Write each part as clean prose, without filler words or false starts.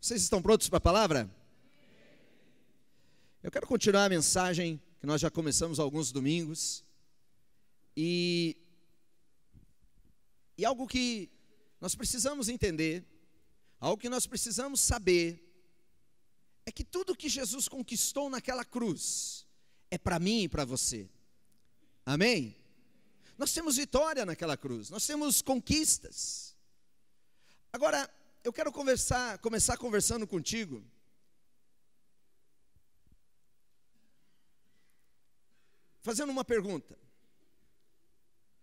Vocês estão prontos para a palavra? Eu quero continuar a mensagem que nós já começamos há alguns domingos. E algo que nós precisamos entender, algo que nós precisamos saber, é que tudo que Jesus conquistou naquela cruz é para mim e para você. Amém? Nós temos vitória naquela cruz, nós temos conquistas. Agora, eu quero começar conversando contigo fazendo uma pergunta.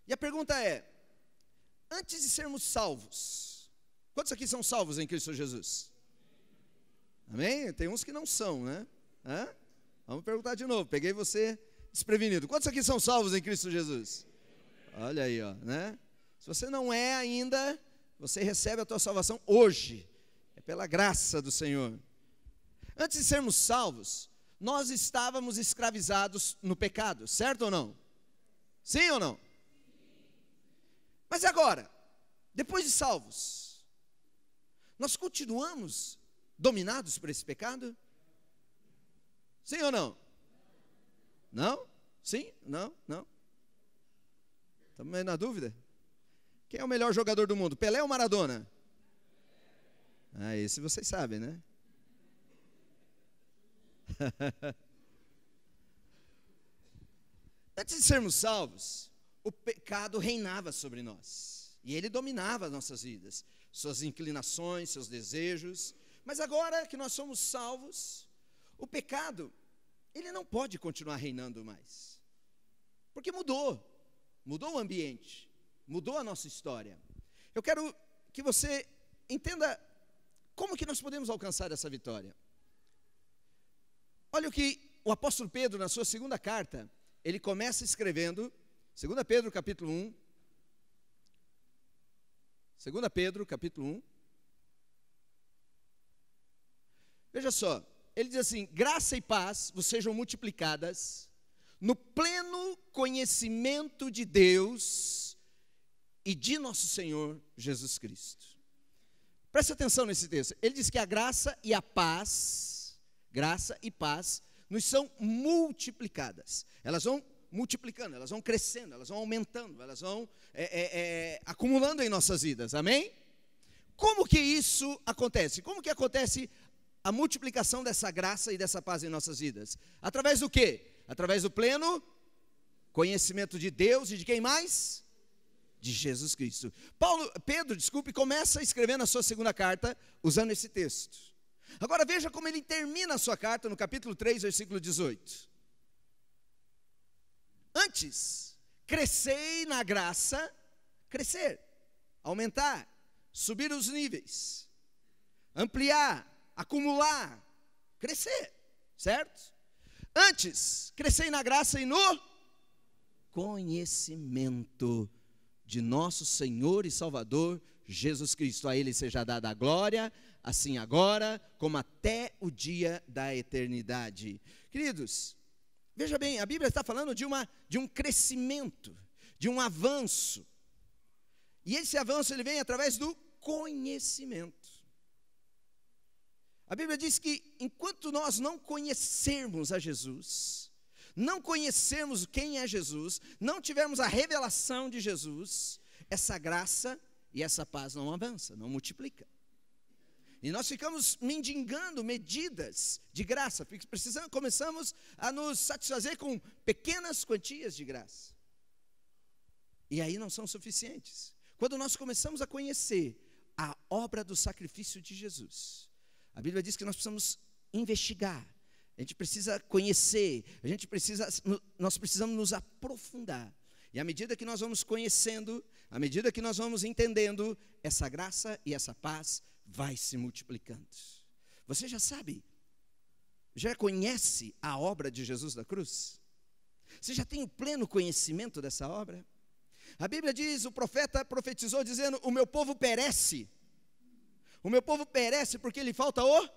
E a pergunta é: antes de sermos salvos, quantos aqui são salvos em Cristo Jesus? Amém? Tem uns que não são, né? Vamos perguntar de novo, peguei você desprevenido. Quantos aqui são salvos em Cristo Jesus? Olha aí, ó, né? Se você não é ainda, você recebe a tua salvação hoje. É pela graça do Senhor. Antes de sermos salvos, nós estávamos escravizados no pecado, certo ou não? Sim ou não? Mas agora, depois de salvos, nós continuamos dominados por esse pecado? Sim ou não? Não? Sim? Não? Não? Estamos meio na dúvida? Quem é o melhor jogador do mundo, Pelé ou Maradona? Esse vocês sabem, né? Antes de sermos salvos, o pecado reinava sobre nós. E ele dominava as nossas vidas, suas inclinações, seus desejos. Mas agora que nós somos salvos, o pecado, ele não pode continuar reinando mais. Porque mudou o ambiente, mudou a nossa história. Eu quero que você entenda como que nós podemos alcançar essa vitória. Olha o que o apóstolo Pedro, na sua segunda carta, ele começa escrevendo, 2 Pedro capítulo 1, 2 Pedro capítulo 1, veja só, ele diz assim: graça e paz vos sejam multiplicadas no pleno conhecimento de Deus e de nosso Senhor Jesus Cristo. Preste atenção nesse texto, ele diz que a graça e paz nos são multiplicadas. Elas vão multiplicando, elas vão crescendo, elas vão aumentando, elas vão acumulando em nossas vidas, amém? Como que isso acontece? Como que acontece a multiplicação dessa graça e dessa paz em nossas vidas? Através do quê? Através do pleno conhecimento de Deus e de quem mais? De Jesus Cristo. Pedro, começa escrevendo a sua segunda carta usando esse texto. Agora veja como ele termina a sua carta no capítulo 3, versículo 18. Antes, crescei na graça, crescer, aumentar, subir os níveis, ampliar, acumular, crescer, certo? Antes, crescei na graça e no conhecimento de nosso Senhor e Salvador Jesus Cristo. A Ele seja dada a glória, assim agora, como até o dia da eternidade. Queridos, veja bem, a Bíblia está falando de um crescimento, de um avanço. E esse avanço ele vem através do conhecimento. A Bíblia diz que enquanto nós não conhecermos a Jesus, não conhecermos quem é Jesus, não tivermos a revelação de Jesus, essa graça e essa paz não avança, não multiplica. E nós ficamos mendigando medidas de graça, porque começamos a nos satisfazer com pequenas quantias de graça. E aí não são suficientes. Quando nós começamos a conhecer a obra do sacrifício de Jesus, a Bíblia diz que nós precisamos investigar, a gente precisa conhecer, nós precisamos nos aprofundar. E à medida que nós vamos conhecendo, à medida que nós vamos entendendo, essa graça e essa paz vai se multiplicando. Você já sabe, já conhece a obra de Jesus da cruz? Você já tem o pleno conhecimento dessa obra? A Bíblia diz, o profeta profetizou dizendo: o meu povo perece porque lhe falta o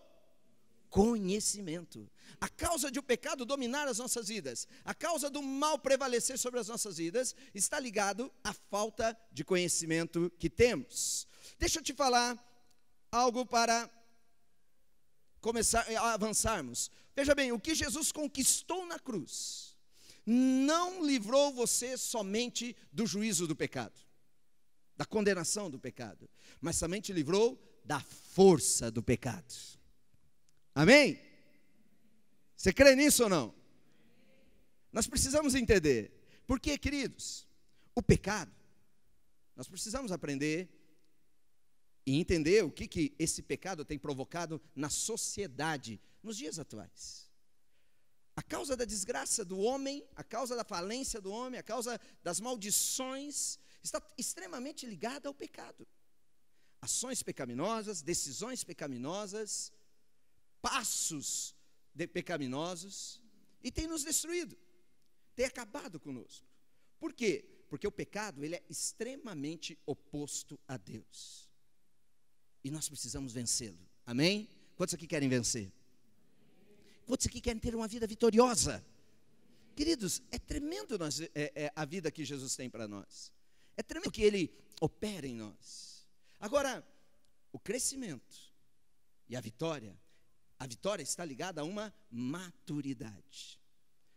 conhecimento. A causa de o pecado dominar as nossas vidas, a causa do mal prevalecer sobre as nossas vidas, está ligado à falta de conhecimento que temos. Deixa eu te falar algo para avançarmos, veja bem, o que Jesus conquistou na cruz, não livrou você somente do juízo do pecado, da condenação do pecado, mas somente livrou da força do pecado. Amém? Você crê nisso ou não? Nós precisamos entender, porque, queridos, o pecado, nós precisamos aprender e entender o que esse pecado tem provocado na sociedade, nos dias atuais. A causa da desgraça do homem, a causa da falência do homem, a causa das maldições, está extremamente ligada ao pecado. Ações pecaminosas, decisões pecaminosas, passos pecaminosos, e tem nos destruído, tem acabado conosco. Por quê? Porque o pecado, ele é extremamente oposto a Deus, e nós precisamos vencê-lo. Amém? Quantos aqui querem vencer? Quantos aqui querem ter uma vida vitoriosa? Queridos, é tremendo a vida que Jesus tem para nós, é tremendo que Ele opera em nós. Agora, o crescimento e a vitória está ligada a uma maturidade,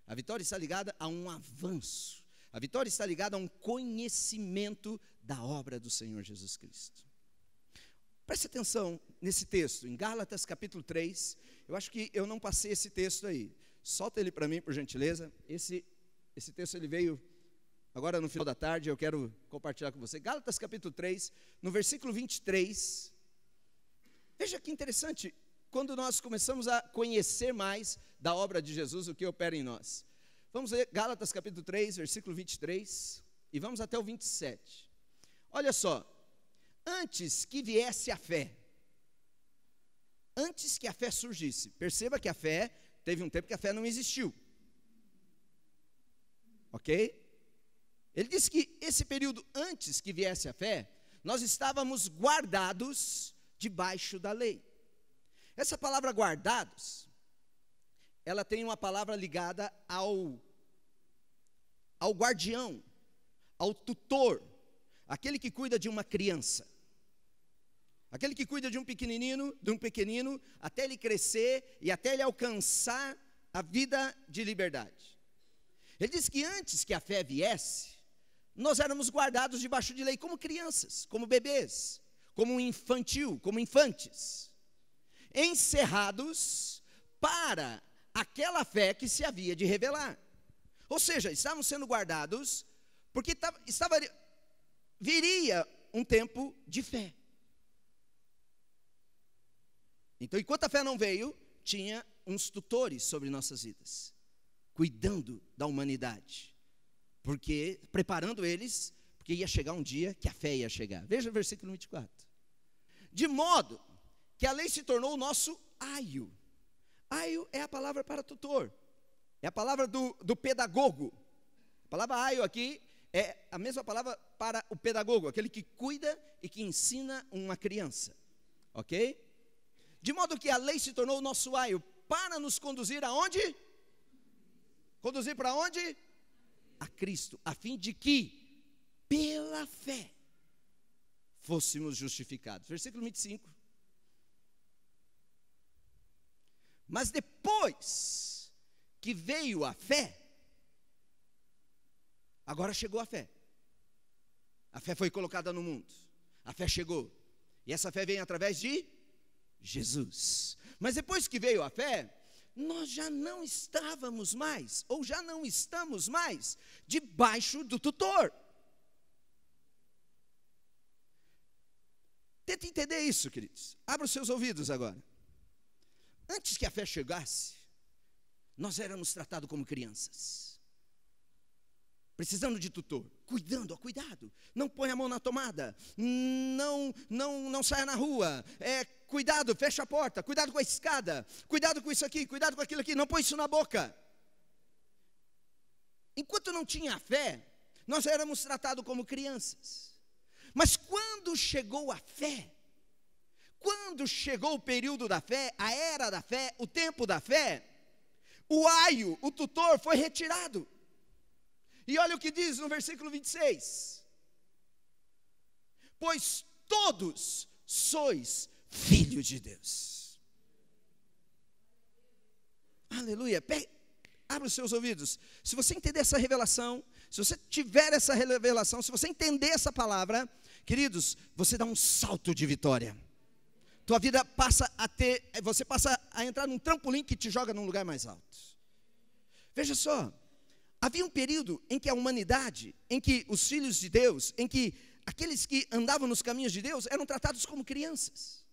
a vitória está ligada a um avanço, a vitória está ligada a um conhecimento da obra do Senhor Jesus Cristo. Preste atenção nesse texto, em Gálatas capítulo 3, eu acho que eu não passei esse texto aí, solta ele para mim por gentileza, esse texto ele veio agora no final da tarde, eu quero compartilhar com você. Gálatas capítulo 3, no versículo 23, veja que interessante, quando nós começamos a conhecer mais da obra de Jesus, o que opera em nós. Vamos ler Gálatas capítulo 3, versículo 23, e vamos até o 27. Olha só, antes que viesse a fé, antes que a fé surgisse, perceba que a fé, teve um tempo que a fé não existiu, ok? Ele disse que esse período antes que viesse a fé, nós estávamos guardados debaixo da lei. Essa palavra guardados, ela tem uma palavra ligada ao guardião, ao tutor, aquele que cuida de uma criança, aquele que cuida de um pequenino, até ele crescer e até ele alcançar a vida de liberdade. Ele diz que antes que a fé viesse, nós éramos guardados debaixo de lei como crianças, como bebês, como infantil, como infantes, encerrados para aquela fé que se havia de revelar. Ou seja, estavam sendo guardados porque viria um tempo de fé. Então, enquanto a fé não veio, tinha uns tutores sobre nossas vidas, cuidando da humanidade, porque preparando eles, porque ia chegar um dia que a fé ia chegar. Veja o versículo 24. De modo que a lei se tornou o nosso aio. Aio é a palavra para tutor, é a palavra do pedagogo. A palavra aio aqui é a mesma palavra para o pedagogo, aquele que cuida e que ensina uma criança, ok? De modo que a lei se tornou o nosso aio, para nos conduzir aonde? Conduzir para onde? A Cristo, a fim de que, pela fé, fôssemos justificados. Versículo 25. Mas depois que veio a fé, agora chegou a fé. A fé foi colocada no mundo, a fé chegou, e essa fé vem através de Jesus. Mas depois que veio a fé, nós já não estávamos mais, ou já não estamos mais, debaixo do tutor. Tenta entender isso, queridos. Abra os seus ouvidos agora. Antes que a fé chegasse, nós éramos tratados como crianças, precisando de tutor, cuidando, cuidado, não põe a mão na tomada, não saia na rua, cuidado, fecha a porta, cuidado com a escada, cuidado com isso aqui, cuidado com aquilo aqui, não põe isso na boca. Enquanto não tinha fé, nós éramos tratados como crianças, mas quando chegou a fé, quando chegou o período da fé, a era da fé, o tempo da fé, o aio, o tutor foi retirado. E olha o que diz no versículo 26. Pois todos sois filhos de Deus. Aleluia. Abra os seus ouvidos. Se você entender essa revelação, se você tiver essa revelação, se você entender essa palavra, queridos, você dá um salto de vitória. Tua vida você passa a entrar num trampolim que te joga num lugar mais alto. Veja só, havia um período em que a humanidade, em que os filhos de Deus, em que aqueles que andavam nos caminhos de Deus eram tratados como crianças.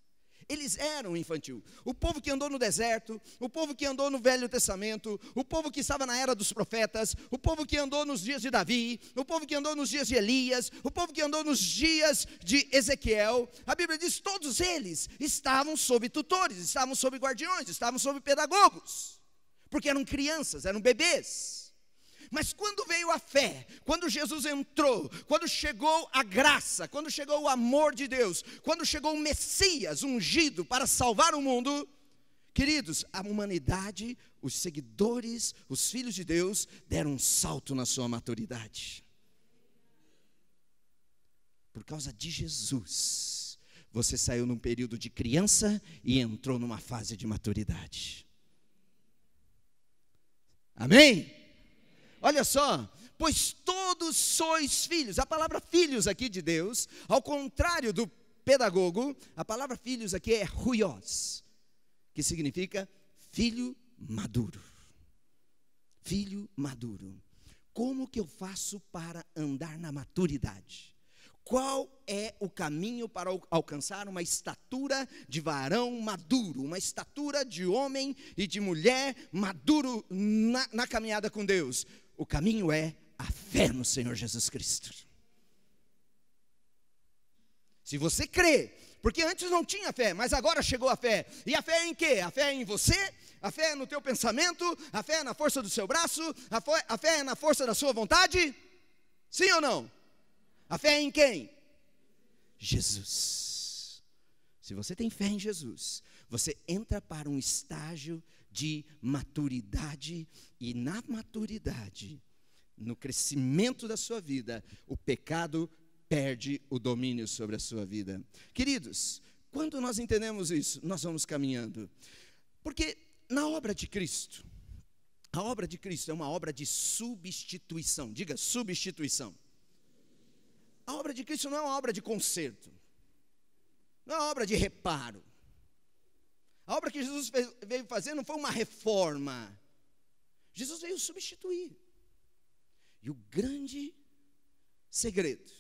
Eles eram infantil. O povo que andou no deserto, o povo que andou no Velho Testamento, o povo que estava na era dos profetas, o povo que andou nos dias de Davi, o povo que andou nos dias de Elias, o povo que andou nos dias de Ezequiel, a Bíblia diz, todos eles estavam sob tutores, estavam sob guardiões, estavam sob pedagogos, porque eram crianças, eram bebês. Mas quando veio a fé, quando Jesus entrou, quando chegou a graça, quando chegou o amor de Deus, quando chegou o Messias ungido para salvar o mundo, queridos, a humanidade, os seguidores, os filhos de Deus, deram um salto na sua maturidade. Por causa de Jesus, você saiu num período de criança e entrou numa fase de maturidade. Amém? Olha só, pois todos sois filhos. A palavra filhos aqui de Deus, ao contrário do pedagogo, a palavra filhos aqui é huios, que significa filho maduro. Filho maduro. Como que eu faço para andar na maturidade? Qual é o caminho para alcançar uma estatura de varão maduro, uma estatura de homem e de mulher maduro na caminhada com Deus? O caminho é a fé no Senhor Jesus Cristo. Se você crê, porque antes não tinha fé, mas agora chegou a fé. E a fé é em quê? A fé é em você, a fé é no teu pensamento, a fé é na força do seu braço, a fé é na força da sua vontade? Sim ou não? A fé é em quem? Jesus. Se você tem fé em Jesus, você entra para um estágio de maturidade, e na maturidade, no crescimento da sua vida, o pecado perde o domínio sobre a sua vida. Queridos, quando nós entendemos isso, nós vamos caminhando. Porque na obra de Cristo, a obra de Cristo é uma obra de substituição. Diga, substituição. A obra de Cristo não é uma obra de conserto, não é uma obra de reparo. A obra que Jesus veio fazer não foi uma reforma. Jesus veio substituir. E o grande segredo,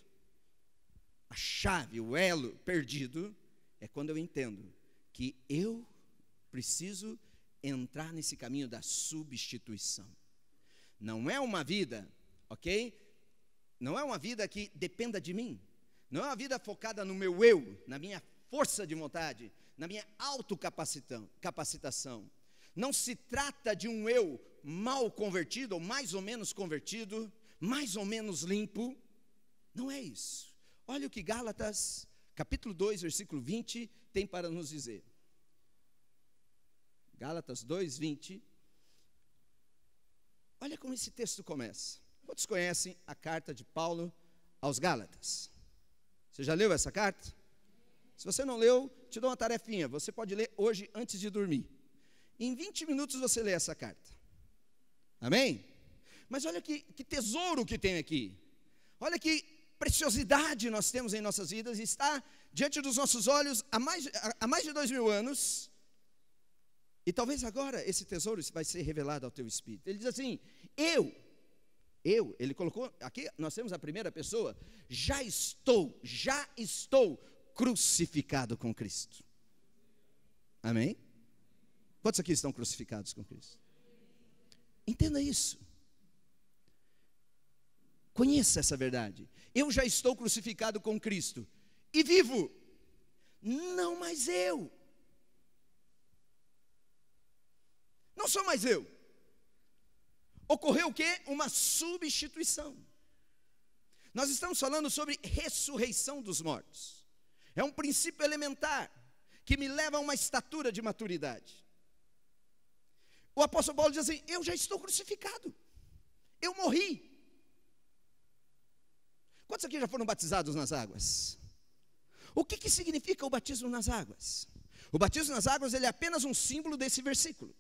a chave, o elo perdido, é quando eu entendo que eu preciso entrar nesse caminho da substituição. Não é uma vida, ok? Não é uma vida que dependa de mim. Não é uma vida focada no meu eu, na minha força de vontade, na minha autocapacitação. Não se trata de um eu mal convertido, ou mais ou menos convertido, mais ou menos limpo. Não é isso. Olha o que Gálatas, capítulo 2, versículo 20, tem para nos dizer. Gálatas 2, 20. Olha como esse texto começa. Quantos conhecem a carta de Paulo aos Gálatas? Você já leu essa carta? Se você não leu, te dou uma tarefinha. Você pode ler hoje antes de dormir. Em 20 minutos você lê essa carta. Amém? Mas olha que tesouro que tem aqui. Olha que preciosidade nós temos em nossas vidas. Está diante dos nossos olhos há mais de 2000 anos. E talvez agora esse tesouro vai ser revelado ao teu espírito. Ele diz assim, ele colocou, aqui nós temos a primeira pessoa, já estou crucificado com Cristo. Amém? Quantos aqui estão crucificados com Cristo? Entenda isso. Conheça essa verdade. Eu já estou crucificado com Cristo e vivo, não mais eu. Não sou mais eu. Ocorreu o quê? Uma substituição. Nós estamos falando sobre ressurreição dos mortos. É um princípio elementar que me leva a uma estatura de maturidade. O apóstolo Paulo diz assim, eu já estou crucificado. Eu morri. Quantos aqui já foram batizados nas águas? O que significa o batismo nas águas? O batismo nas águas ele é apenas um símbolo desse versículo.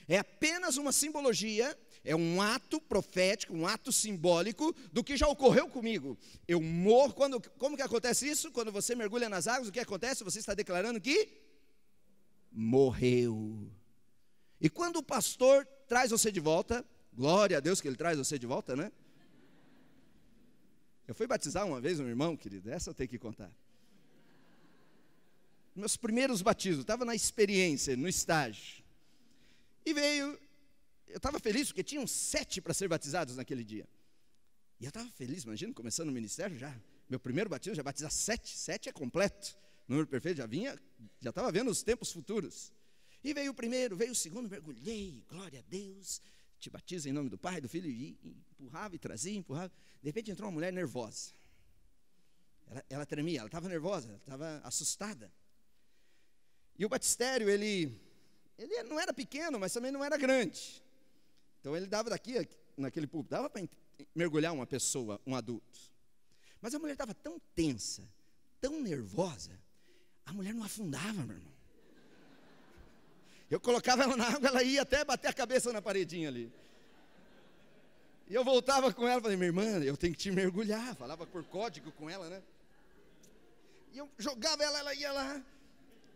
É apenas uma simbologia, é um ato profético, um ato simbólico do que já ocorreu comigo. Eu morro, como que acontece isso? Quando você mergulha nas águas, o que acontece? Você está declarando que morreu. E quando o pastor traz você de volta, glória a Deus que ele traz você de volta, né? Eu fui batizar uma vez um irmão, querido, essa eu tenho que contar. Meus primeiros batismos, estava na experiência, no estágio. E veio, eu estava feliz porque tinham 7 para ser batizados naquele dia. E eu estava feliz, imagina, começando o ministério já. Meu primeiro batismo, já batizar 7, 7 é completo. Número perfeito, já estava vendo os tempos futuros. E veio o primeiro, veio o segundo, mergulhei, glória a Deus. Te batiza em nome do Pai, do Filho, e empurrava e trazia, empurrava. De repente entrou uma mulher nervosa. Ela tremia, ela estava nervosa, ela estava assustada. E o batistério, ele não era pequeno, mas também não era grande. Então ele dava daqui, naquele púlpito, dava para mergulhar uma pessoa, um adulto. Mas a mulher estava tão tensa, tão nervosa, a mulher não afundava, meu irmão. Eu colocava ela na água, ela ia até bater a cabeça na paredinha ali. E eu voltava com ela, falei, minha irmã, eu tenho que te mergulhar. Falava por código com ela, né? E eu jogava ela ia lá.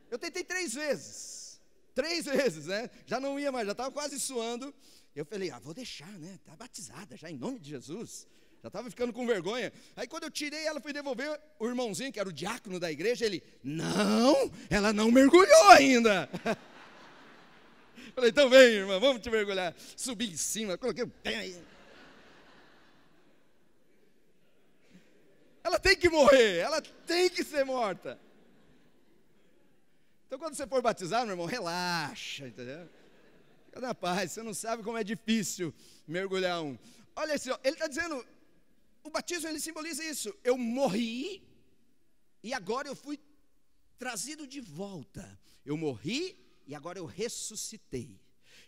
Eu tentei 3 vezes. 3 vezes, né? Já não ia mais, já estava quase suando. Eu falei, vou deixar, né? Está batizada já, em nome de Jesus. Já estava ficando com vergonha. Aí quando eu tirei ela, fui devolver o irmãozinho, que era o diácono da igreja, ele, não, ela não mergulhou ainda. Falei, então vem, irmã, vamos te mergulhar. Subi em cima, coloquei o pé aí. Ela tem que morrer, ela tem que ser morta. Então quando você for batizar, meu irmão, relaxa, entendeu? Fica na paz, você não sabe como é difícil mergulhar um. Olha assim, ele está dizendo, o batismo ele simboliza isso. Eu morri e agora eu fui trazido de volta. Eu morri e agora eu ressuscitei.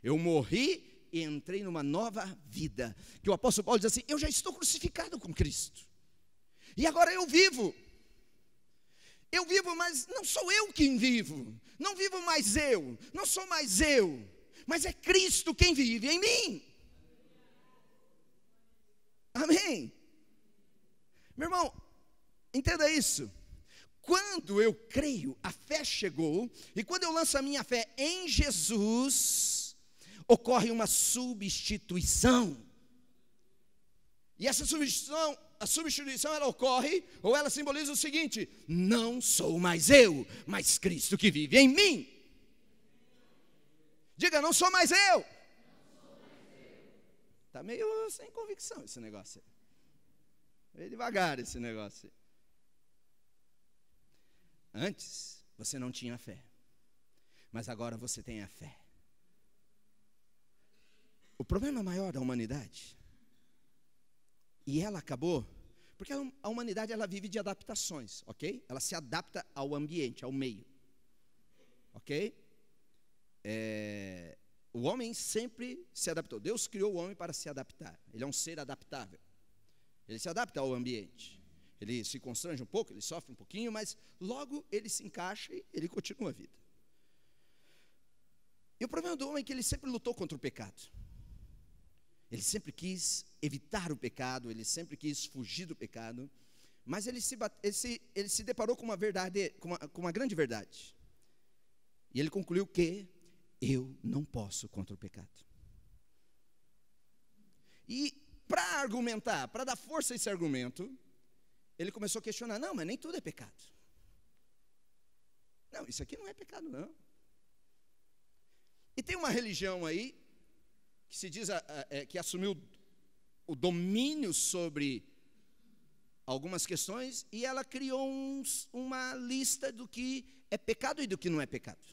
Eu morri e entrei numa nova vida. Que o apóstolo Paulo diz assim, eu já estou crucificado com Cristo. E agora eu vivo. Eu vivo, mas não sou eu quem vivo. Não vivo mais eu. Não sou mais eu. Mas é Cristo quem vive em mim. Amém. Meu irmão, entenda isso. Quando eu creio, a fé chegou, e quando eu lanço a minha fé em Jesus, ocorre uma substituição. E essa substituição ela ocorre, ou ela simboliza o seguinte: não sou mais eu, mas Cristo que vive em mim. Diga, não sou mais eu. Está meio sem convicção esse negócio aí. Meio devagar esse negócio aí. Antes, você não tinha fé, mas agora você tem a fé. O problema maior da humanidade, e ela acabou, porque a humanidade ela vive de adaptações, ok? Ela se adapta ao ambiente, ao meio, ok? O homem sempre se adaptou. Deus criou o homem para se adaptar. Ele é um ser adaptável. Ele se adapta ao ambiente. Ele se constrange um pouco, ele sofre um pouquinho, mas logo ele se encaixa e ele continua a vida. E o problema do homem é que ele sempre lutou contra o pecado. Ele sempre quis evitar o pecado, ele sempre quis fugir do pecado, mas ele se deparou com uma verdade, com uma grande verdade. E ele concluiu que eu não posso contra o pecado. E para argumentar, para dar força a esse argumento, ele começou a questionar, não, mas nem tudo é pecado. Não, isso aqui não é pecado, não. E tem uma religião aí, que se diz, que assumiu o domínio sobre algumas questões, e ela criou uma lista do que é pecado e do que não é pecado.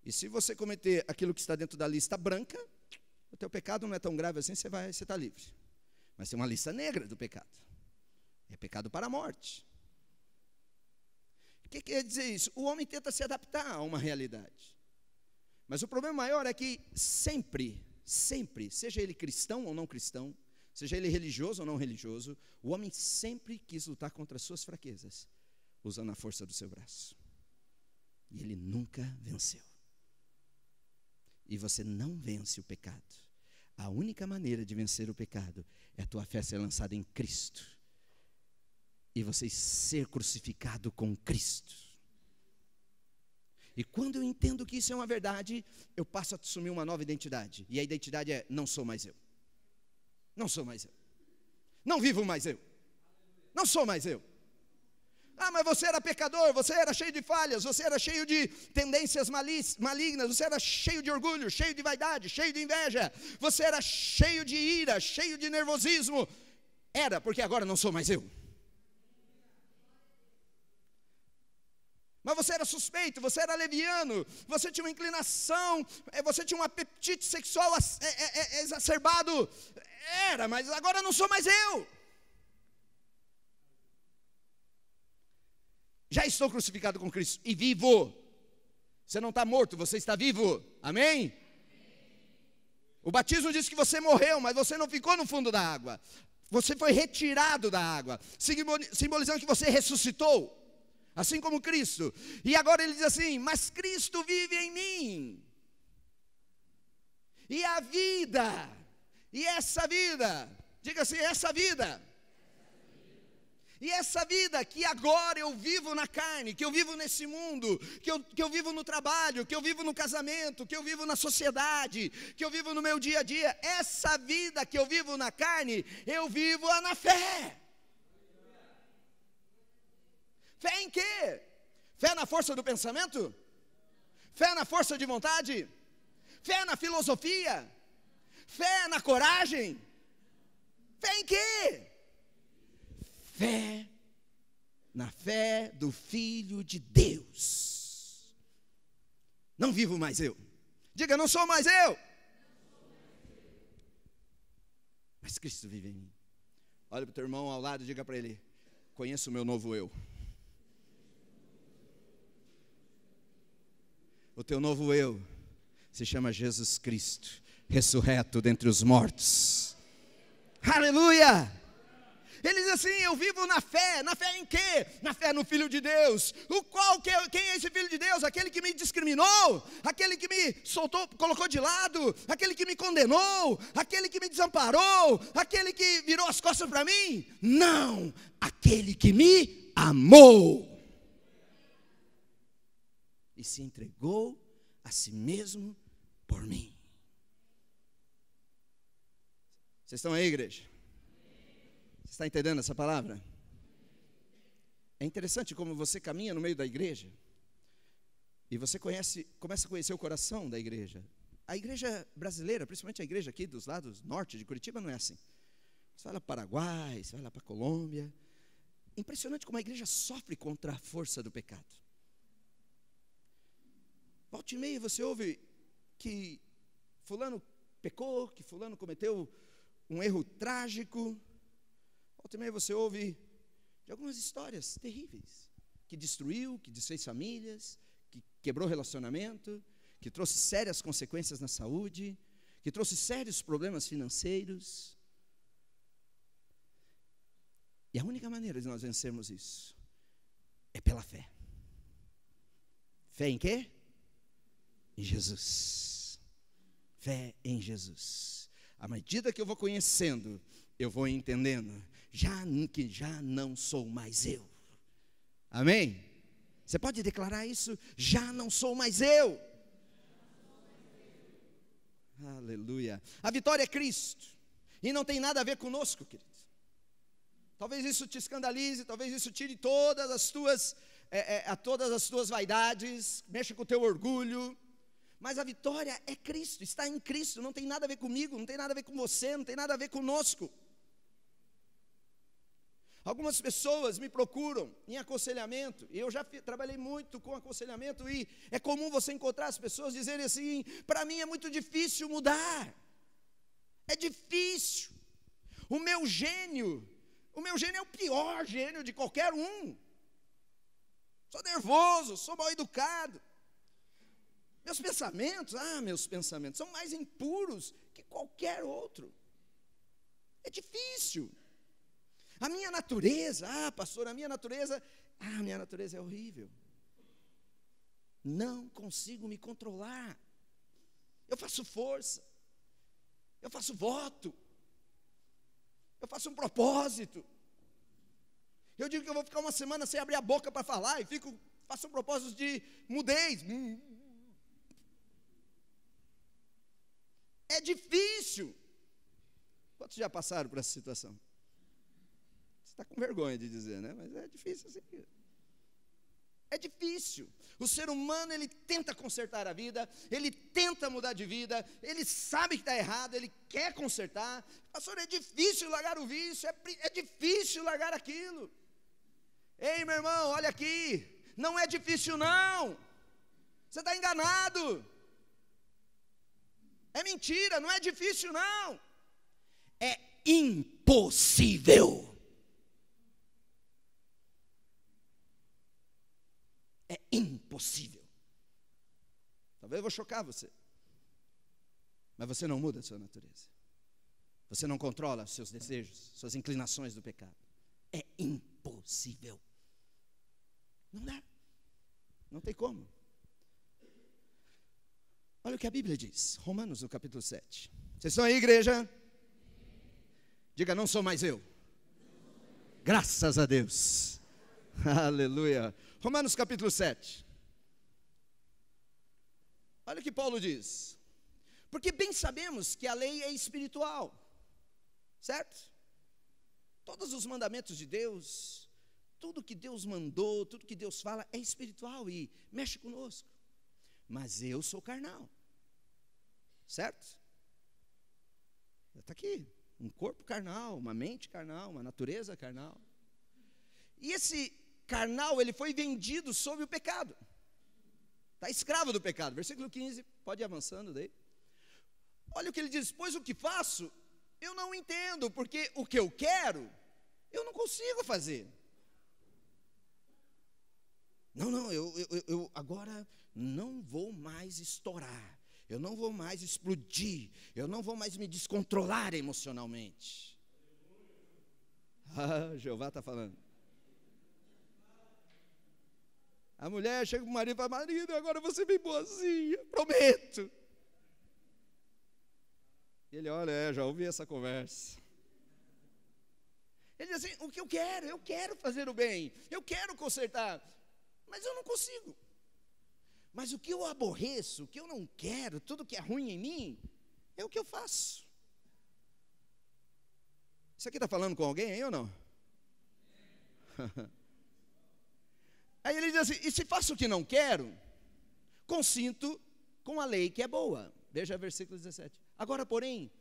E se você cometer aquilo que está dentro da lista branca, o teu pecado não é tão grave assim, você está livre. Mas tem uma lista negra do pecado. É pecado para a morte. O que quer dizer isso? O homem tenta se adaptar a uma realidade. Mas o problema maior é que sempre, seja ele cristão ou não cristão, seja ele religioso ou não religioso, o homem sempre quis lutar contra as suas fraquezas, usando a força do seu braço. E ele nunca venceu. e você não vence o pecado. A única maneira de vencer o pecado é a tua fé ser lançada em Cristo e você ser crucificado com Cristo. E quando eu entendo que isso é uma verdade, eu passo a assumir uma nova identidade. E a identidade é: não sou mais eu. Não sou mais eu. Não vivo mais eu. Não sou mais eu. Ah, mas você era pecador, você era cheio de falhas, você era cheio de tendências malignas, você era cheio de orgulho, cheio de vaidade, cheio de inveja, você era cheio de ira, cheio de nervosismo. Era, porque agora não sou mais eu. Mas você era suspeito, você era leviano, você tinha uma inclinação, você tinha um apetite sexual exacerbado. Era, mas agora não sou mais eu. Já estou crucificado com Cristo e vivo. Você não está morto, você está vivo. Amém? O batismo diz que você morreu, mas você não ficou no fundo da água. Você foi retirado da água, simbolizando que você ressuscitou, assim como Cristo. E agora ele diz assim: mas Cristo vive em mim. E a vida, e essa vida, diga assim, essa vida. E essa vida que agora eu vivo na carne, que eu vivo nesse mundo, que eu vivo no trabalho, que eu vivo no casamento, que eu vivo na sociedade, que eu vivo no meu dia a dia, essa vida que eu vivo na carne, eu vivo-a na fé. Fé em quê? Fé na força do pensamento? Fé na força de vontade? Fé na filosofia? Fé na coragem? Fé em quê? Fé na fé do Filho de Deus. Não vivo mais eu. Diga: não sou mais eu. Mas Cristo vive em mim. Olha para o teu irmão ao lado e diga para ele: conheço o meu novo eu. O teu novo eu se chama Jesus Cristo, ressurreto dentre os mortos. Aleluia! Ele diz assim: eu vivo na fé em quê? Na fé no Filho de Deus. Quem é esse Filho de Deus? Aquele que me discriminou, aquele que me soltou, colocou de lado, aquele que me condenou, aquele que me desamparou, aquele que virou as costas para mim? Não, aquele que me amou e se entregou a si mesmo por mim. Vocês estão aí, igreja? Você está entendendo essa palavra? É interessante como você caminha no meio da igreja e você começa a conhecer o coração da igreja. A igreja brasileira, principalmente a igreja aqui dos lados norte de Curitiba, não é assim. Você vai lá para o Paraguai, você vai lá para a Colômbia. Impressionante como a igreja sofre contra a força do pecado. Volta e meia você ouve que fulano pecou, que fulano cometeu um erro trágico. Volta e meia você ouve de algumas histórias terríveis, que destruiu, que desfez famílias, que quebrou relacionamento, que trouxe sérias consequências na saúde, que trouxe sérios problemas financeiros. E a única maneira de nós vencermos isso é pela fé. Fé em quê? Em Jesus. Fé em Jesus. À medida que eu vou conhecendo, eu vou entendendo que já não sou mais eu. Amém? Você pode declarar isso? Já não sou mais eu. Aleluia. A vitória é Cristo. E não tem nada a ver conosco, querido. Talvez isso te escandalize, talvez isso tire todas as tuas vaidades, mexa com o teu orgulho. Mas a vitória é Cristo, está em Cristo. Não tem nada a ver comigo, não tem nada a ver com você, não tem nada a ver conosco. Algumas pessoas me procuram em aconselhamento, e eu já trabalhei muito com aconselhamento, e é comum você encontrar as pessoas dizerem assim: para mim é muito difícil mudar, é difícil, o meu gênio é o pior gênio de qualquer um, sou nervoso, sou mal educado, meus pensamentos são mais impuros que qualquer outro, é difícil. A minha natureza, pastor, a minha natureza é horrível. Não consigo me controlar. eu faço força, eu faço voto, eu faço um propósito. Eu digo que eu vou ficar uma semana sem abrir a boca para falar, e faço um propósito de mudez. É difícil. Quantos já passaram por essa situação? Você está com vergonha de dizer, né? Mas é difícil assim. É difícil. O ser humano, ele tenta consertar a vida, ele tenta mudar de vida, ele sabe que está errado, ele quer consertar. Pastor, é difícil largar o vício, é difícil largar aquilo. Ei, meu irmão, olha aqui, não é difícil não. Você está enganado. É mentira, não é difícil não. É impossível. É impossível. Talvez eu vou chocar você, mas você não muda a sua natureza. Você não controla os seus desejos, suas inclinações do pecado. É impossível. Não dá. Não tem como. Olha o que a Bíblia diz, Romanos no capítulo 7. Vocês estão aí, igreja? Diga, não sou mais eu. Graças a Deus. Aleluia. Romanos capítulo 7. Olha o que Paulo diz. Porque bem sabemos que a lei é espiritual, certo? Todos os mandamentos de Deus, tudo que Deus mandou, tudo que Deus fala é espiritual e mexe conosco. Mas eu sou carnal, certo? Está aqui, um corpo carnal, uma mente carnal, uma natureza carnal. E esse carnal, ele foi vendido sob o pecado. Está escravo do pecado. Versículo 15, pode ir avançando daí. Olha o que ele diz, pois o que faço, eu não entendo, porque o que eu quero, eu não consigo fazer. Não, eu agora não vou mais estourar, eu não vou mais explodir, eu não vou mais me descontrolar emocionalmente. Ah, Jeová está falando. A mulher chega para o marido e fala, marido, agora você bem boazinha, prometo. E ele olha, já ouvi essa conversa. Ele diz assim, o que eu quero fazer o bem, eu quero consertar, mas eu não consigo. Mas o que eu aborreço, o que eu não quero, tudo que é ruim em mim, é o que eu faço. Isso aqui está falando com alguém aí ou não? Aí ele diz assim, e se faço o que não quero, consinto com a lei que é boa. Veja versículo 17. Agora, porém,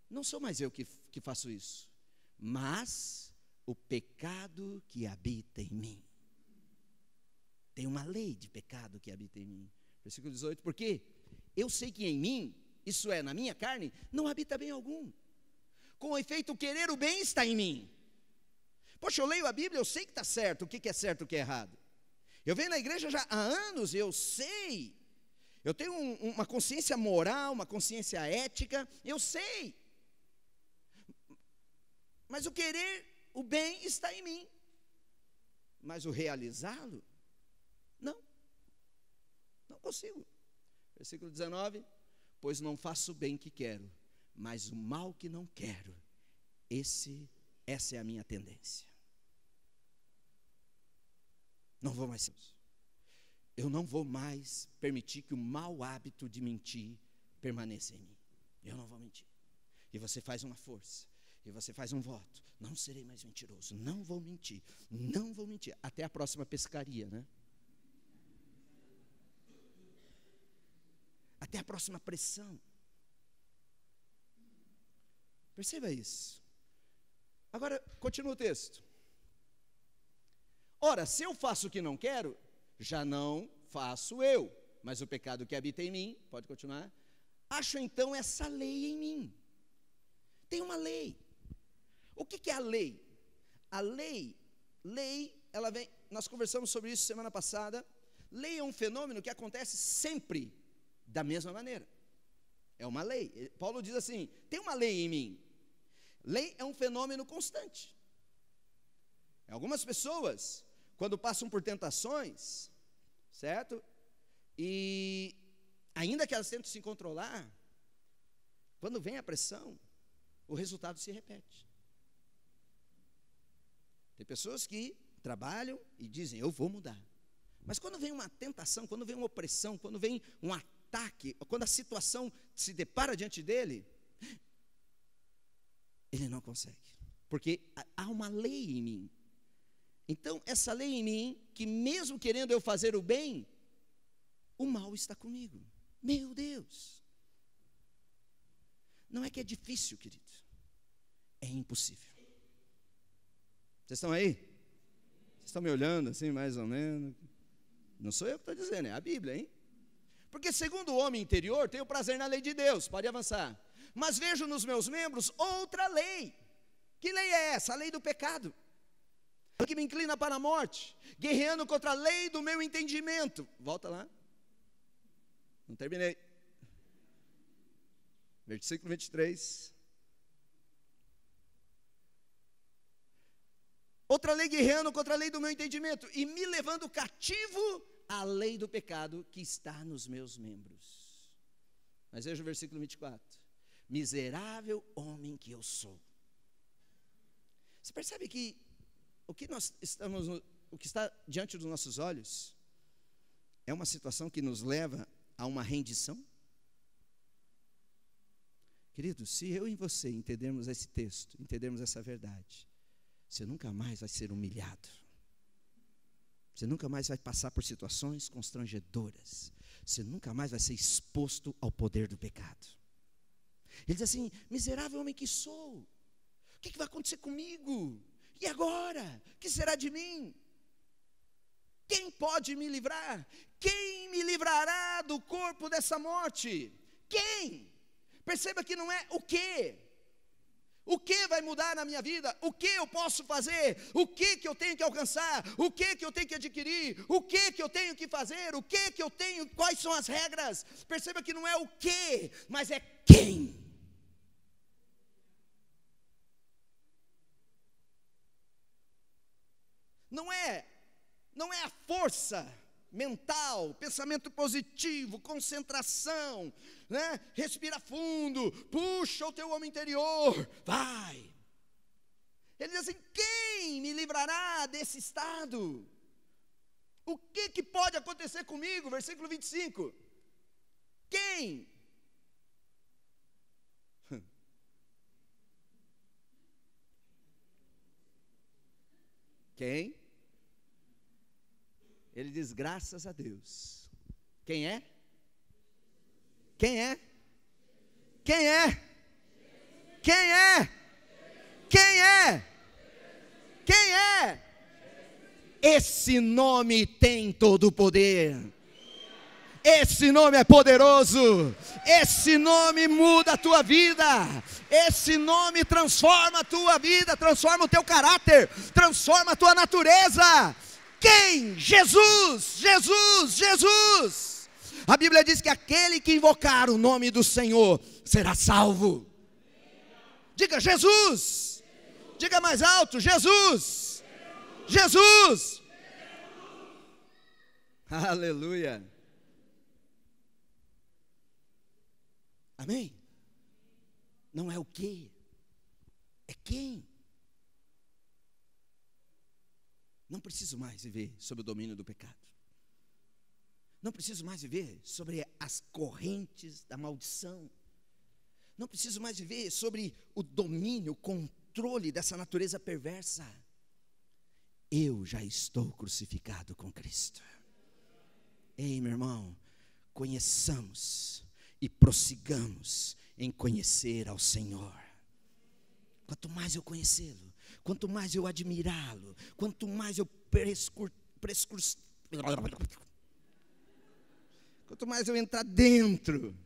não sou mais eu que faço isso, mas o pecado que habita em mim. Tem uma lei de pecado que habita em mim. Versículo 18, porque eu sei que em mim, isso é, na minha carne, não habita bem algum. Com efeito, o querer o bem está em mim. Poxa, eu leio a Bíblia, eu sei que está certo, o que é certo e o que é errado. Eu venho na igreja já há anos, eu sei. Eu tenho uma consciência moral, uma consciência ética, eu sei. Mas o querer o bem está em mim. Mas o realizá-lo, não consigo. Versículo 19, pois não faço o bem que quero, mas o mal que não quero, essa é a minha tendência. Não vou mais. Eu não vou mais permitir que o mau hábito de mentir permaneça em mim. Eu não vou mentir. E você faz uma força, e você faz um voto. Não serei mais mentiroso, não vou mentir, não vou mentir. Até a próxima pescaria, né? Até a próxima pressão. Perceba isso. Agora, continua o texto. Ora, se eu faço o que não quero, já não faço eu, mas o pecado que habita em mim, pode continuar, acho então essa lei em mim. Tem uma lei. O que é a lei? A lei, ela vem, nós conversamos sobre isso semana passada. Lei é um fenômeno que acontece sempre da mesma maneira. É uma lei. Paulo diz assim, tem uma lei em mim. Lei é um fenômeno constante. Algumas pessoas, quando passam por tentações, certo? E a ainda que elas tentem se controlar, quando vem a pressão, o resultado se repete. Tem pessoas que trabalham e dizem, eu vou mudar. Mas quando vem uma tentação, quando vem uma opressão, quando vem um ataque, quando a situação se depara diante dele, ele não consegue. Porque há uma lei em mim. Então, essa lei em mim, que mesmo querendo eu fazer o bem, o mal está comigo. Meu Deus. Não é que é difícil, querido. É impossível. Vocês estão aí? Vocês estão me olhando assim, mais ou menos? Não sou eu que estou dizendo, é a Bíblia, hein? Porque segundo o homem interior, tenho prazer na lei de Deus. Pode avançar. Mas vejo nos meus membros outra lei. Que lei é essa? A lei do pecado. Que me inclina para a morte, guerreando contra a lei do meu entendimento. Volta lá. Não terminei. Versículo 23. Outra lei guerreando contra a lei do meu entendimento e me levando cativo à lei do pecado que está nos meus membros. Mas veja o versículo 24. Miserável homem que eu sou. Você percebe que o que está diante dos nossos olhos é uma situação que nos leva a uma rendição? Queridos, se eu e você entendermos esse texto, entendermos essa verdade, você nunca mais vai ser humilhado. Você nunca mais vai passar por situações constrangedoras. Você nunca mais vai ser exposto ao poder do pecado. Ele diz assim, miserável homem que sou, o que vai acontecer comigo? E agora? O que será de mim? Quem pode me livrar? Quem me livrará do corpo dessa morte? Quem? Perceba que não é o quê. O que vai mudar na minha vida? O que eu posso fazer? O que eu tenho que alcançar? O que eu tenho que adquirir? O que eu tenho que fazer? O que eu tenho? Quais são as regras? Perceba que não é o que, mas é quem. Não é a força mental, pensamento positivo, concentração, né? Respira fundo, puxa o teu homem interior, vai. Ele diz assim, quem me livrará desse estado? O que pode acontecer comigo? Versículo 25. Quem? Quem? Ele diz, graças a Deus. Quem é? Quem é? Quem é? Quem é? Quem é? Quem é? Esse nome tem todo o poder. Esse nome é poderoso. Esse nome muda a tua vida. Esse nome transforma a tua vida, transforma o teu caráter, transforma a tua natureza. Quem? Jesus, Jesus, Jesus. A Bíblia diz que aquele que invocar o nome do Senhor será salvo. Diga Jesus. Diga mais alto, Jesus. Jesus. Aleluia. Amém? Não é o que, é quem. Não preciso mais viver sob o domínio do pecado. Não preciso mais viver sobre as correntes da maldição. Não preciso mais viver sobre o domínio, o controle dessa natureza perversa. Eu já estou crucificado com Cristo. Ei, meu irmão, conheçamos e prossigamos em conhecer ao Senhor. Quanto mais eu conhecê-lo, quanto mais eu admirá-lo, quanto mais eu quanto mais eu entrar dentro,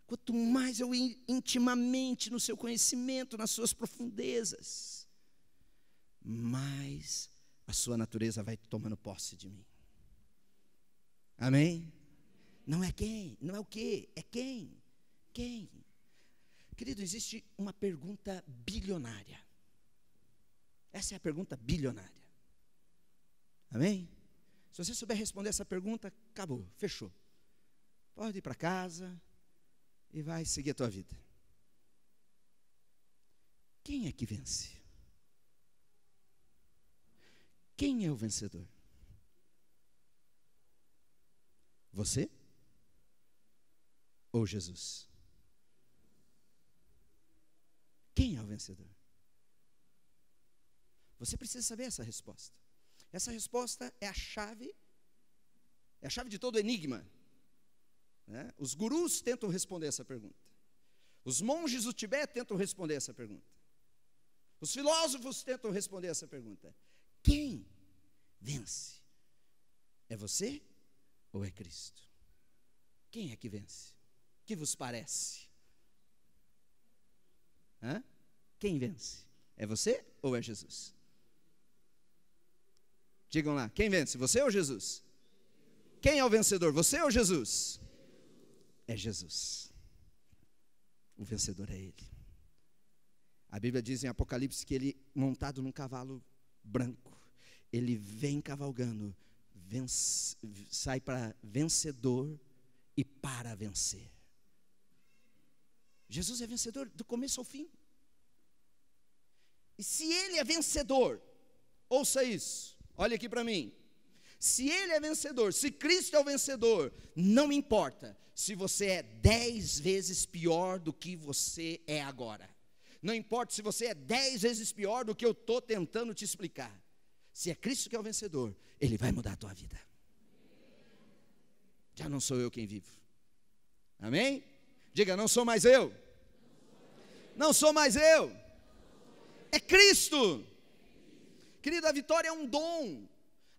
quanto mais eu ir intimamente no seu conhecimento, nas suas profundezas, mais a sua natureza vai tomando posse de mim. Amém? Não é quem, não é o que, é quem. Quem? Querido, existe uma pergunta bilionária. Essa é a pergunta bilionária. Amém? Se você souber responder essa pergunta, acabou, fechou. pode ir para casa e vai seguir a tua vida. Quem é que vence? Quem é o vencedor? Você ou Jesus? Quem é o vencedor? Você precisa saber essa resposta. Essa resposta é a chave de todo enigma, né? Os gurus tentam responder essa pergunta. Os monges do Tibete tentam responder essa pergunta. Os filósofos tentam responder essa pergunta. Quem vence? É você ou é Cristo? Quem é que vence? Que vos parece? Quem vence? É você ou é Jesus? Digam lá, quem vence? Você ou Jesus? Quem é o vencedor? Você ou Jesus? É Jesus. O vencedor é Ele. A Bíblia diz em Apocalipse que Ele, montado num cavalo branco, Ele vem cavalgando, sai para vencedor e para vencer. Jesus é vencedor do começo ao fim. E se Ele é vencedor, ouça isso, olha aqui para mim. Se Ele é vencedor, se Cristo é o vencedor, não importa se você é 10 vezes pior do que você é agora. Não importa se você é 10 vezes pior do que eu estou tentando te explicar. Se é Cristo que é o vencedor, Ele vai mudar a tua vida. Já não sou eu quem vivo. Amém? Diga, não sou mais eu. Não sou mais eu. É Cristo. Querido, a vitória é um dom.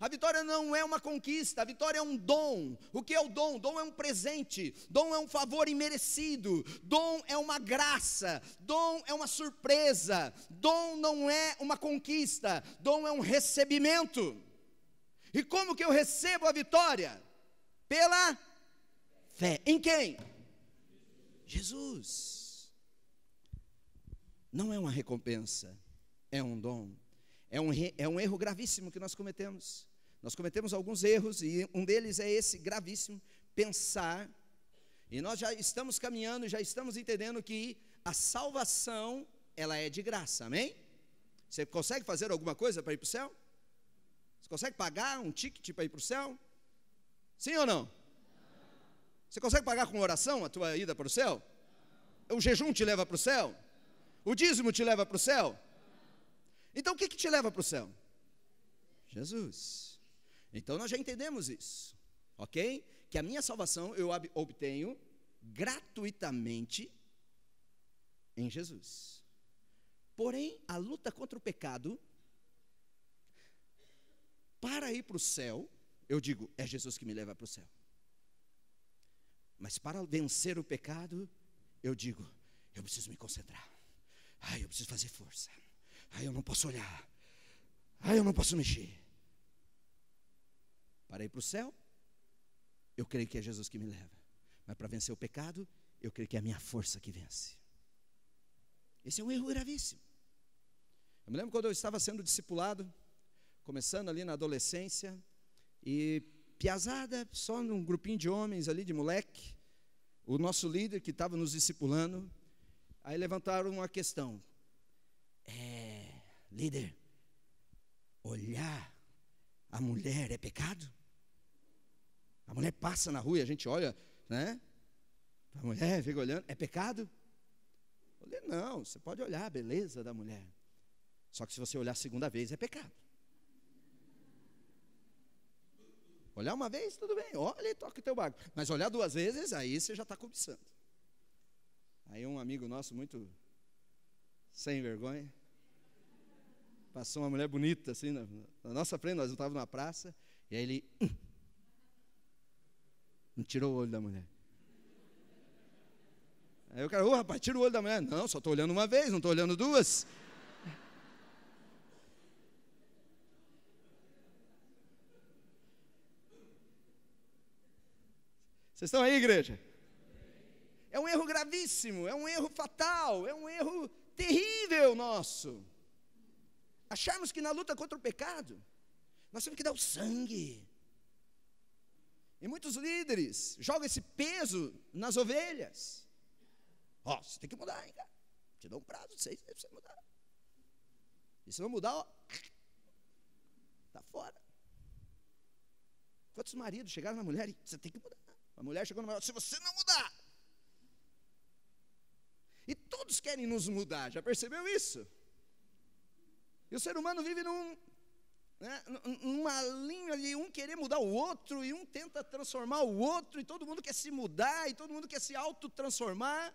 A vitória não é uma conquista, a vitória é um dom. O que é o dom? Dom é um presente, dom é um favor imerecido, dom é uma graça, dom é uma surpresa, dom não é uma conquista, dom é um recebimento. E como que eu recebo a vitória? Pela fé. Em quem? Jesus. Não é uma recompensa, é um dom. É um erro gravíssimo que nós cometemos. Nós cometemos alguns erros e um deles é esse gravíssimo, pensar. E nós já estamos caminhando, já estamos entendendo que a salvação, ela é de graça, amém? Você consegue fazer alguma coisa para ir para o céu? Você consegue pagar um ticket para ir para o céu? Sim ou não? Você consegue pagar com oração a tua ida para o céu? O jejum te leva para o céu? O dízimo te leva para o céu? Então o que te leva para o céu? Jesus. Então nós já entendemos isso, ok? Que a minha salvação eu obtenho gratuitamente em Jesus. Porém, a luta contra o pecado, para ir para o céu, eu digo, é Jesus que me leva para o céu. Mas para vencer o pecado, eu digo, eu preciso me concentrar. Eu preciso fazer força. Eu não posso olhar. Eu não posso mexer. Para ir para o céu, eu creio que é Jesus que me leva. Mas para vencer o pecado, eu creio que é a minha força que vence. Esse é um erro gravíssimo. Eu me lembro quando eu estava sendo discipulado, começando ali na adolescência, e piazada, só num grupinho de homens ali, de moleque, o nosso líder que estava nos discipulando, aí levantaram uma questão. Líder, olhar a mulher é pecado? A mulher passa na rua e a gente olha, né? A mulher fica olhando, é pecado? Eu falei, não, você pode olhar a beleza da mulher. Só que se você olhar a segunda vez, é pecado. Olhar uma vez, tudo bem, olha e toca o teu barco. Mas olhar 2 vezes, aí você já está cobiçando. Aí um amigo nosso, muito sem vergonha, passou uma mulher bonita assim na nossa frente, nós estávamos na praça, e aí ele não tirou o olho da mulher. Aí o cara, rapaz, tira o olho da mulher. Não, só estou olhando uma vez, não estou olhando 2. Vocês estão aí, igreja? É um erro gravíssimo, é um erro fatal, é um erro terrível nosso. Acharmos que na luta contra o pecado, nós temos que dar o sangue. E muitos líderes jogam esse peso nas ovelhas. Ó, você tem que mudar, hein, cara? Te dou um prazo de 6 meses para você mudar. E se não mudar, ó, está fora. Quantos maridos chegaram na mulher e você tem que mudar? A mulher chegou no marido, se você não mudar. E todos querem nos mudar, já percebeu isso? E o ser humano vive numa linha de um querer mudar o outro, e um tenta transformar o outro, e todo mundo quer se mudar, e todo mundo quer se autotransformar.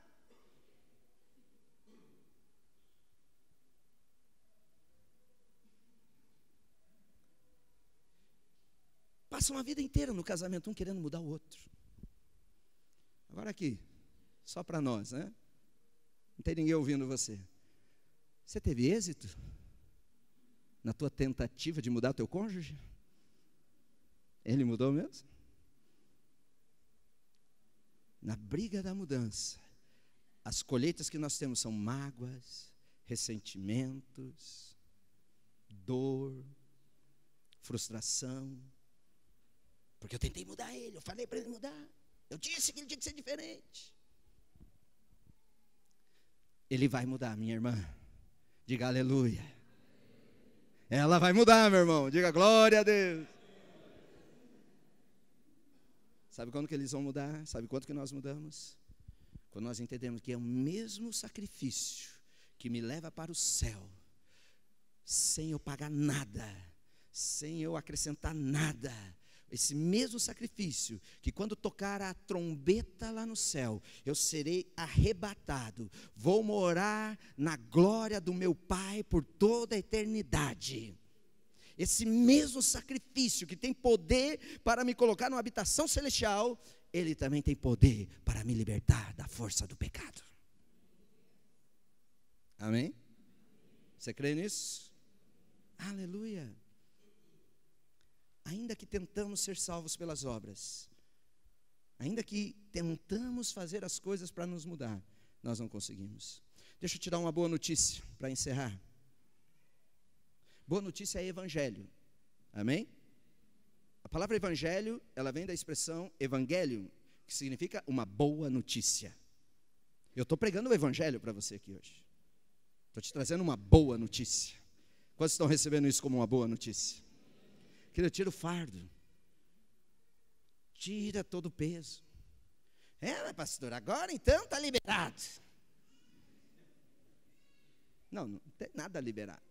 Passa uma vida inteira no casamento, um querendo mudar o outro. Agora aqui, só para nós, né? Não tem ninguém ouvindo você. Você teve êxito na tua tentativa de mudar teu cônjuge? Ele mudou mesmo? Na briga da mudança, as colheitas que nós temos são mágoas, ressentimentos, dor, frustração. Porque eu tentei mudar ele, eu falei para ele mudar. Eu disse que ele tinha que ser diferente. Ele vai mudar, minha irmã. Diga aleluia. Ela vai mudar, meu irmão. Diga glória a Deus. Sabe quando que eles vão mudar? Sabe quanto que nós mudamos? Quando nós entendemos que é o mesmo sacrifício que me leva para o céu, sem eu pagar nada, sem eu acrescentar nada. Esse mesmo sacrifício, que quando tocar a trombeta lá no céu, eu serei arrebatado, vou morar na glória do meu Pai por toda a eternidade. Esse mesmo sacrifício que tem poder para me colocar numa habitação celestial, ele também tem poder para me libertar da força do pecado. Amém? Você crê nisso? Aleluia. Ainda que tentamos ser salvos pelas obras, ainda que tentamos fazer as coisas para nos mudar, nós não conseguimos. Deixa eu te dar uma boa notícia para encerrar. Boa notícia é evangelho. Amém? A palavra evangelho, ela vem da expressão evangelium, que significa uma boa notícia. Eu estou pregando o evangelho para você aqui hoje. Estou te trazendo uma boa notícia. Quantos estão recebendo isso como uma boa notícia? Querido, tira o fardo, tira todo o peso. Mas pastor, agora então está liberado. Não tem nada liberado.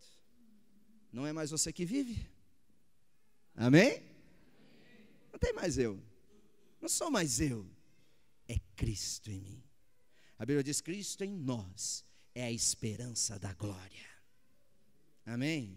Não é mais você que vive. Amém? Não tem mais eu. Não sou mais eu. É Cristo em mim. A Bíblia diz, Cristo em nós é a esperança da glória. Amém?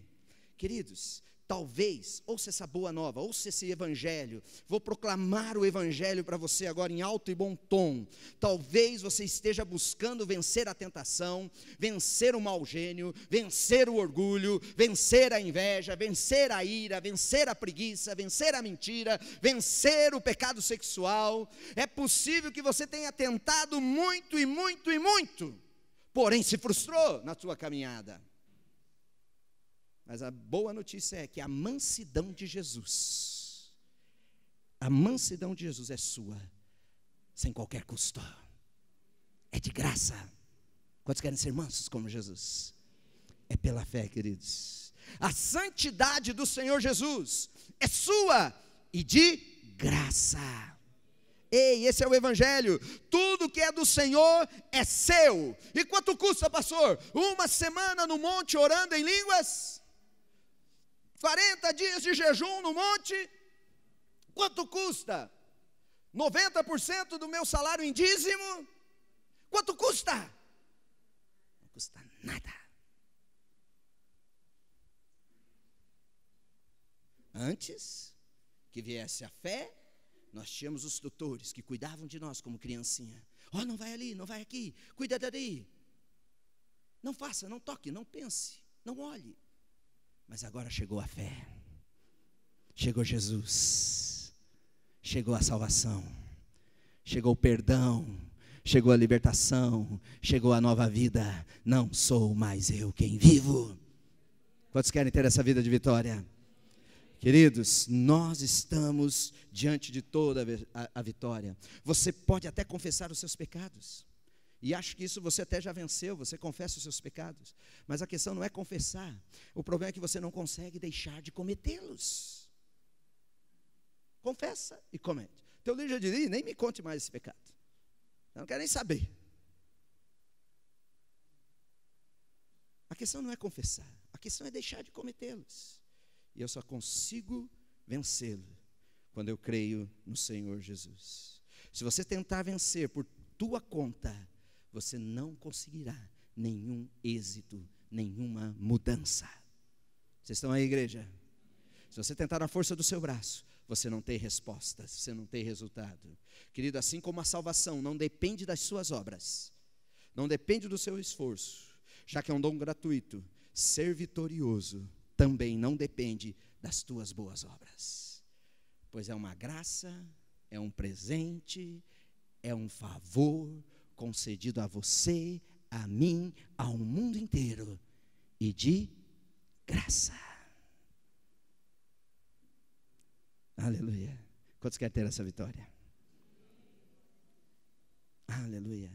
Queridos, talvez, ouça essa boa nova, ouça esse evangelho. Vou proclamar o evangelho para você agora em alto e bom tom. Talvez você esteja buscando vencer a tentação, vencer o mau gênio, vencer o orgulho, vencer a inveja, vencer a ira, vencer a preguiça, vencer a mentira, vencer o pecado sexual. É possível que você tenha tentado muito e muito e muito, porém se frustrou na sua caminhada. Mas a boa notícia é que a mansidão de Jesus, a mansidão de Jesus é sua, sem qualquer custo, é de graça. Quantos querem ser mansos como Jesus? É pela fé, queridos. A santidade do Senhor Jesus é sua e de graça. Ei, esse é o evangelho. Tudo que é do Senhor é seu. E quanto custa, pastor? Uma semana no monte orando em línguas? 40 dias de jejum no monte, quanto custa? 90% do meu salário em dízimo, quanto custa? Não custa nada. Antes que viesse a fé, nós tínhamos os tutores que cuidavam de nós como criancinha. Não vai ali, não vai aqui, cuida dali. Não faça, não toque, não pense, não olhe. Mas agora chegou a fé, chegou Jesus, chegou a salvação, chegou o perdão, chegou a libertação, chegou a nova vida. Não sou mais eu quem vivo. Quantos querem ter essa vida de vitória? Queridos, nós estamos diante de toda a vitória. Você pode até confessar os seus pecados, e acho que isso você até já venceu, você confessa os seus pecados, mas a questão não é confessar, o problema é que você não consegue deixar de cometê-los. Confessa e comete. Teu líder já diria, nem me conte mais esse pecado, eu não quero nem saber. A questão não é confessar, a questão é deixar de cometê-los. E eu só consigo vencê-lo quando eu creio no Senhor Jesus. Se você tentar vencer por tua conta, você não conseguirá nenhum êxito, nenhuma mudança. Vocês estão aí, igreja? Se você tentar na força do seu braço, você não tem resposta, você não tem resultado. Querido, assim como a salvação não depende das suas obras, não depende do seu esforço, já que é um dom gratuito, ser vitorioso também não depende das tuas boas obras, pois é uma graça, é um presente, é um favor concedido a você, a mim, ao mundo inteiro, e de graça. Aleluia. Quantos querem ter essa vitória? Aleluia.